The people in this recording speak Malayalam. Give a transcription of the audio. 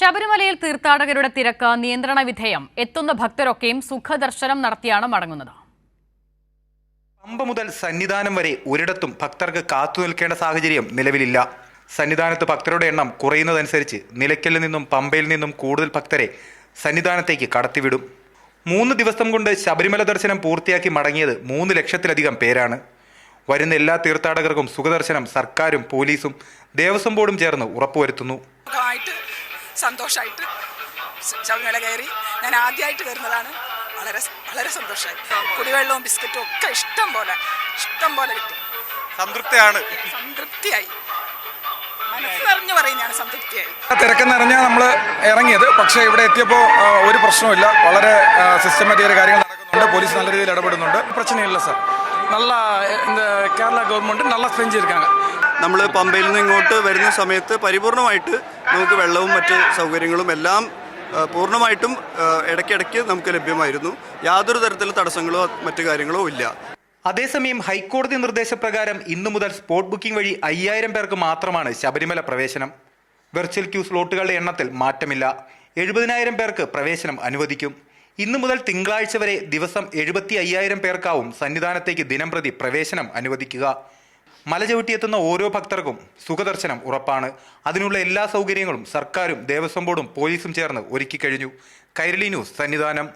ശബരിമലയിൽ തീർത്ഥാടകരുടെ തിരക്ക് നിയന്ത്രണ വിധേയം. എത്തുന്ന ഭക്തരൊക്കെയും സുഖദർശനം നടത്തിയാണ് മടങ്ങുന്നത്. പമ്പ മുതൽ സന്നിധാനം വരെ ഒരിടത്തും ഭക്തർക്ക് കാത്തു നിൽക്കേണ്ട സാഹചര്യം നിലവിലില്ല. സന്നിധാനത്ത് ഭക്തരുടെ എണ്ണം കുറയുന്നതനുസരിച്ച് നിലയ്ക്കലിൽ നിന്നും പമ്പയിൽ നിന്നും കൂടുതൽ ഭക്തരെ സന്നിധാനത്തേക്ക് കടത്തിവിടും. 3 ദിവസം കൊണ്ട് ശബരിമല ദർശനം പൂർത്തിയാക്കി മടങ്ങിയത് 3 ലക്ഷത്തിലധികം പേരാണ്. വരുന്ന എല്ലാ തീർത്ഥാടകർക്കും സുഖദർശനം സർക്കാരും പോലീസും ദേവസ്വം ബോർഡും ചേർന്ന് ഉറപ്പുവരുത്തുന്നു. സന്തോഷമായിട്ട് ശബരിമല കയറി ഞാൻ ആദ്യമായിട്ട് കയറുന്നതാണ്. വളരെ സന്തോഷമായി. കുടിവെള്ളവും ബിസ്ക്കറ്റും ഒക്കെ ഇഷ്ടം പോലെ കിട്ടി. സംതൃപ്തിയായി. മനസ്സ് നിറഞ്ഞു പറയുന്നതാണ് സംതൃപ്തിയായി. തിരക്കെന്നറിഞ്ഞാൽ നമ്മൾ ഇറങ്ങിയത്, പക്ഷേ ഇവിടെ എത്തിയപ്പോൾ ഒരു പ്രശ്നമില്ല. വളരെ സിസ്റ്റമാറ്റിക് കാര്യങ്ങൾ നടക്കുന്നുണ്ട്. പോലീസ് നല്ല രീതിയിൽ ഇടപെടുന്നുണ്ട്. പ്രശ്നമില്ല സാർ. നല്ല കേരള ഗവൺമെന്റ് നല്ല സെഞ്ചിരിക്കാங்க. നമ്മൾ പമ്പയിൽ നിന്ന് ഇങ്ങോട്ട് വരുന്ന സമയത്ത് പരിപൂർണമായിട്ട് നമുക്ക് വെള്ളവും മറ്റ് സൗകര്യങ്ങളും എല്ലാം പൂർണ്ണമായിട്ടും ഇടയ്ക്കിടയ്ക്ക് നമുക്ക് ലഭ്യമായിരുന്നു. യാതൊരു തരത്തിലുള്ള തടസ്സങ്ങളോ മറ്റു കാര്യങ്ങളോ ഇല്ല. അതേസമയം ഹൈക്കോടതി നിർദ്ദേശപ്രകാരം ഇന്നു മുതൽ സ്പോട്ട് ബുക്കിംഗ് വഴി 5000 പേർക്ക് മാത്രമാണ് ശബരിമല പ്രവേശനം. വെർച്വൽ ക്യൂ സ്ലോട്ടുകളുടെ എണ്ണത്തിൽ മാറ്റമില്ല. 70,000 പേർക്ക് പ്രവേശനം അനുവദിക്കും. ഇന്നു മുതൽ തിങ്കളാഴ്ച വരെ ദിവസം 75,000 പേർക്കാവും സന്നിധാനത്തേക്ക് ദിനംപ്രതി പ്രവേശനം അനുവദിക്കുക. മല ചവിട്ടിയെത്തുന്ന ഓരോ ഭക്തർക്കും സുഖദർശനം ഉറപ്പാണ്. അതിനുള്ള എല്ലാ സൗകര്യങ്ങളും സർക്കാരും ദേവസ്വം ബോർഡും പോലീസും ചേർന്ന് ഒരുക്കിക്കഴിഞ്ഞു. കൈരളി ന്യൂസ്, സന്നിധാനം.